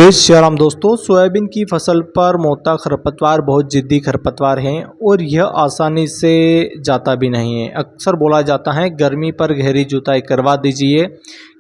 जय श्री राम दोस्तों, सोयाबीन की फसल पर मोटा खरपतवार बहुत जिद्दी खरपतवार हैं और यह आसानी से जाता भी नहीं है। अक्सर बोला जाता है गर्मी पर गहरी जुताई करवा दीजिए।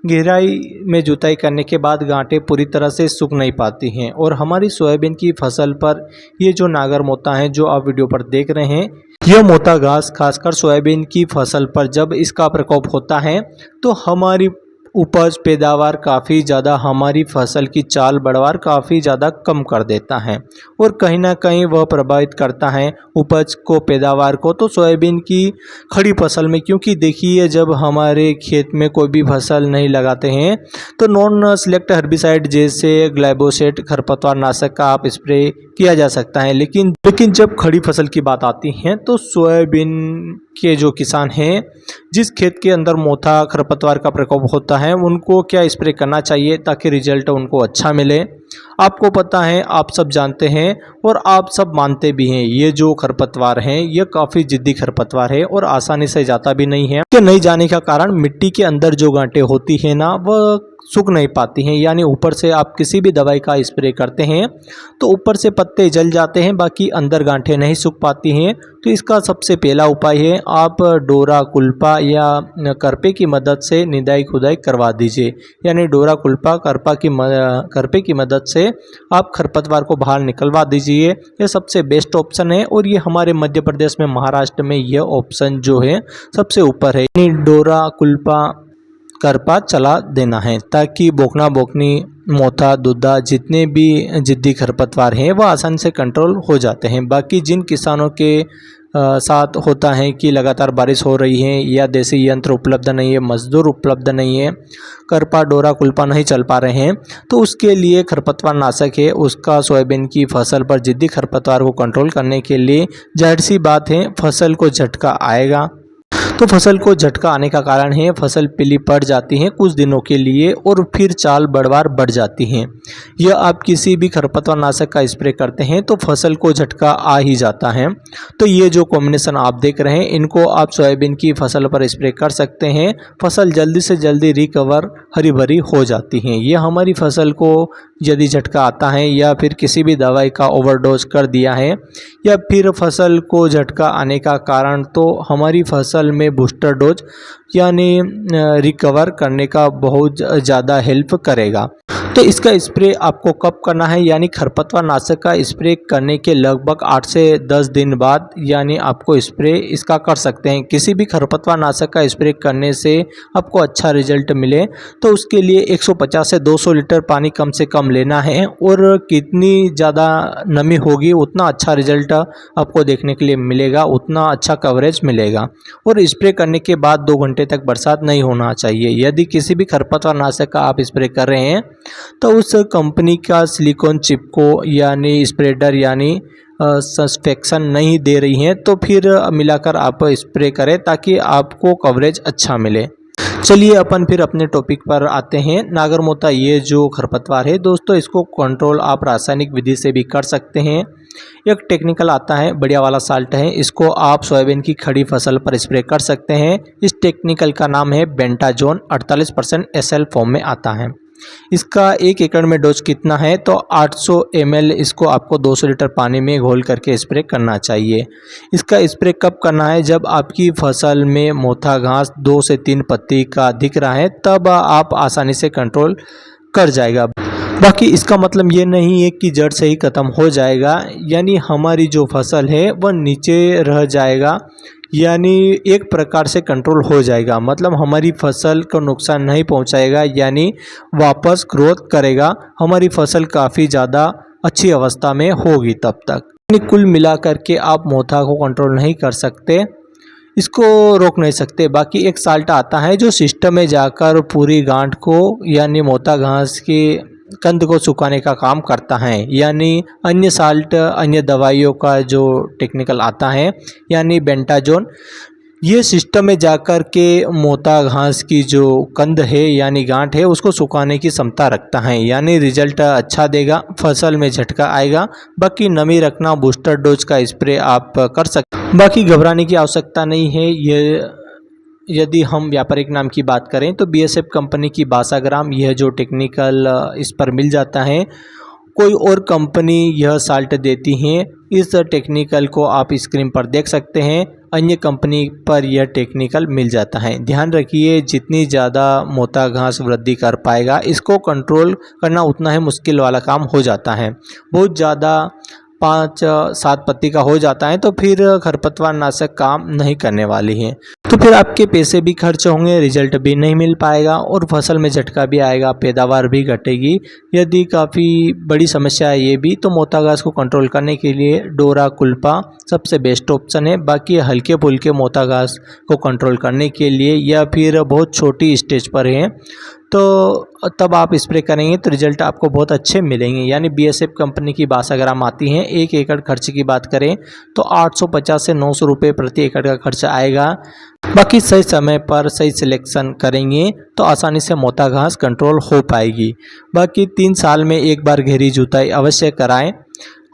गहराई में जुताई करने के बाद गांठें पूरी तरह से सूख नहीं पाती हैं और हमारी सोयाबीन की फसल पर ये जो नागर मोता है जो आप वीडियो पर देख रहे हैं, यह मोटा घास खासकर सोयाबीन की फसल पर जब इसका प्रकोप होता है तो हमारी उपज पैदावार काफ़ी ज़्यादा, हमारी फसल की चाल बढ़वार काफ़ी ज़्यादा कम कर देता है और कहीं ना कहीं वह प्रभावित करता है उपज को, पैदावार को। तो सोयाबीन की खड़ी फसल में, क्योंकि देखिए जब हमारे खेत में कोई भी फसल नहीं लगाते हैं तो नॉन सिलेक्ट हर्बिसाइड जैसे ग्लाइफोसेट खरपतवार नाशक का आप स्प्रे किया जा सकता है, लेकिन जब खड़ी फसल की बात आती है तो सोयाबीन के जो किसान हैं जिस खेत के अंदर मोटा खरपतवार का प्रकोप होता है उनको क्या स्प्रे करना चाहिए ताकि रिजल्ट उनको अच्छा मिले। आपको पता है, आप सब जानते हैं और आप सब मानते भी हैं, ये जो खरपतवार हैं ये काफ़ी जिद्दी खरपतवार है और आसानी से जाता भी नहीं है। कि नहीं जाने का कारण मिट्टी के अंदर जो गांठें होती हैं ना वह सूख नहीं पाती हैं, यानी ऊपर से आप किसी भी दवाई का स्प्रे करते हैं तो ऊपर से पत्ते जल जाते हैं, बाकी अंदर गांठें नहीं सूख पाती हैं। तो इसका सबसे पहला उपाय है आप डोरा कुल्पा या करपे की मदद से निदाई खुदाई करवा दीजिए, यानी डोरा कुल्पा करपे की मदद से आप खरपतवार को बाहर निकलवा दीजिए। यह सबसे बेस्ट ऑप्शन है और ये हमारे मध्य प्रदेश में, महाराष्ट्र में यह ऑप्शन जो है सबसे ऊपर है, यानी डोरा कुल्पा करपा चला देना है ताकि बोकना बोकनी मोथा दुद्धा जितने भी जिद्दी खरपतवार हैं वह आसानी से कंट्रोल हो जाते हैं। बाकी जिन किसानों के साथ होता है कि लगातार बारिश हो रही है या देसी यंत्र उपलब्ध नहीं है, मजदूर उपलब्ध नहीं है, करपा डोरा कुल्पा नहीं चल पा रहे हैं, तो उसके लिए खरपतवार नाशक है, उसका सोयाबीन की फसल पर जिद्दी खरपतवार को कंट्रोल करने के लिए जाहिर सी बात है फसल को झटका आएगा। तो फसल को झटका आने का कारण है फसल पीली पड़ जाती है कुछ दिनों के लिए और फिर चाल बढ़वार बढ़ जाती है। यह आप किसी भी खरपतवार नाशक का स्प्रे करते हैं तो फसल को झटका आ ही जाता है। तो ये जो कॉम्बिनेशन आप देख रहे हैं इनको आप सोयाबीन की फसल पर स्प्रे कर सकते हैं, फसल जल्दी से जल्दी रिकवर हरी भरी हो जाती है। ये हमारी फसल को यदि झटका आता है या फिर किसी भी दवाई का ओवरडोज कर दिया है या फिर फसल को झटका आने का कारण, तो हमारी फसल में बूस्टर डोज यानी रिकवर करने का बहुत ज़्यादा हेल्प करेगा। तो इसका स्प्रे आपको कब करना है, यानी खरपतवार नाशक का स्प्रे करने के लगभग 8 से 10 दिन बाद, यानी आपको स्प्रे इसका कर सकते हैं। किसी भी खरपतवार नाशक का स्प्रे करने से आपको अच्छा रिजल्ट मिले तो उसके लिए 150 से 200 लीटर पानी कम से कम लेना है और कितनी ज़्यादा नमी होगी उतना अच्छा रिजल्ट आपको देखने के लिए मिलेगा, उतना अच्छा कवरेज मिलेगा। और स्प्रे करने के बाद 2 घंटे तक बरसात नहीं होना चाहिए। यदि किसी भी खरपतवार नाशक का आप स्प्रे कर रहे हैं तो उस कंपनी का सिलिकॉन चिप को यानी स्प्रेडर यानी सस्पेक्शन नहीं दे रही हैं तो फिर मिलाकर आप स्प्रे करें ताकि आपको कवरेज अच्छा मिले। चलिए अपन फिर अपने टॉपिक पर आते हैं। नागर मोता ये जो खरपतवार है दोस्तों, इसको कंट्रोल आप रासायनिक विधि से भी कर सकते हैं। एक टेक्निकल आता है, बढ़िया वाला साल्ट है, इसको आप सोयाबीन की खड़ी फसल पर स्प्रे कर सकते हैं। इस टेक्निकल का नाम है बेंटाजोन, 48% SL फॉर्म में आता है। इसका 1 एकड़ में डोज कितना है तो 800 ml इसको आपको 200 लीटर पानी में घोल करके स्प्रे करना चाहिए। इसका स्प्रे कब करना है, जब आपकी फसल में मोथा घास 2 से 3 पत्ती का दिख रहा है तब आप आसानी से कंट्रोल कर जाएगा। बाकी इसका मतलब ये नहीं है कि जड़ से ही ख़त्म हो जाएगा, यानी हमारी जो फसल है वह नीचे रह जाएगा, यानी एक प्रकार से कंट्रोल हो जाएगा, मतलब हमारी फसल को नुकसान नहीं पहुंचाएगा, यानी वापस ग्रोथ करेगा, हमारी फसल काफ़ी ज़्यादा अच्छी अवस्था में होगी तब तक। यानी कुल मिलाकर के आप मोथा को कंट्रोल नहीं कर सकते, इसको रोक नहीं सकते। बाकी एक साल्ट आता है जो सिस्टम में जाकर पूरी गांठ को यानी मोथा घास की कंद को सुखाने का काम करता है, यानी अन्य साल्ट अन्य दवाइयों का जो टेक्निकल आता है यानी बेंटाजोन, ये सिस्टम में जाकर के मोटा घास की जो कंद है यानी गांठ है उसको सुखाने की क्षमता रखता है, यानी रिजल्ट अच्छा देगा, फसल में झटका आएगा। बाकी नमी रखना, बूस्टर डोज का स्प्रे आप कर सकते, बाकी घबराने की आवश्यकता नहीं है। ये यदि हम व्यापारिक नाम की बात करें तो BSF कंपनी की बासाग्राम, यह जो टेक्निकल इस पर मिल जाता है कोई और कंपनी यह साल्ट देती हैं, इस टेक्निकल को आप स्क्रीन पर देख सकते हैं। अन्य कंपनी पर यह टेक्निकल मिल जाता है। ध्यान रखिए, जितनी ज़्यादा मोटा घास वृद्धि कर पाएगा, इसको कंट्रोल करना उतना ही मुश्किल वाला काम हो जाता है। बहुत ज़्यादा 5-7 पत्ती का हो जाता है तो फिर खरपतवार नाशक काम नहीं करने वाली है। तो फिर आपके पैसे भी खर्च होंगे, रिजल्ट भी नहीं मिल पाएगा और फसल में झटका भी आएगा, पैदावार भी घटेगी। यदि काफ़ी बड़ी समस्या है ये भी, तो मोटा घास को कंट्रोल करने के लिए डोरा कुल्पा सबसे बेस्ट ऑप्शन है। बाकी हल्के फुल्के मोटा घास को कंट्रोल करने के लिए या फिर बहुत छोटी स्टेज पर है तो तब आप स्प्रे करेंगे तो रिजल्ट आपको बहुत अच्छे मिलेंगे। यानी BSF कंपनी की बात अगर हम आती हैं, 1 एकड़ खर्च की बात करें तो 850 से 900 रुपये प्रति एकड़ का खर्चा आएगा। बाकी सही समय पर सही सिलेक्शन करेंगे तो आसानी से मोटा घास कंट्रोल हो पाएगी। बाकी 3 साल में एक बार गहरी जुताई अवश्य कराएं।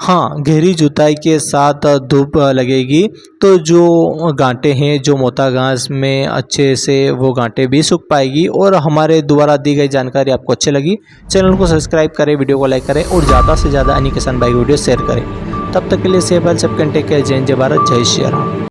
हाँ, गहरी जुताई के साथ धूप लगेगी तो जो गांठें हैं जो मोटा घास में अच्छे से वो गांठें भी सूख पाएगी। और हमारे द्वारा दी गई जानकारी आपको अच्छी लगी, चैनल को सब्सक्राइब करें, वीडियो को लाइक करें और ज़्यादा से ज़्यादा अन्य किसान भाई वीडियो शेयर करें। तब तक के लिए सेफ हेल्थ सब टेक केयर। जय हिंद, जय भारत, जय श्री राम।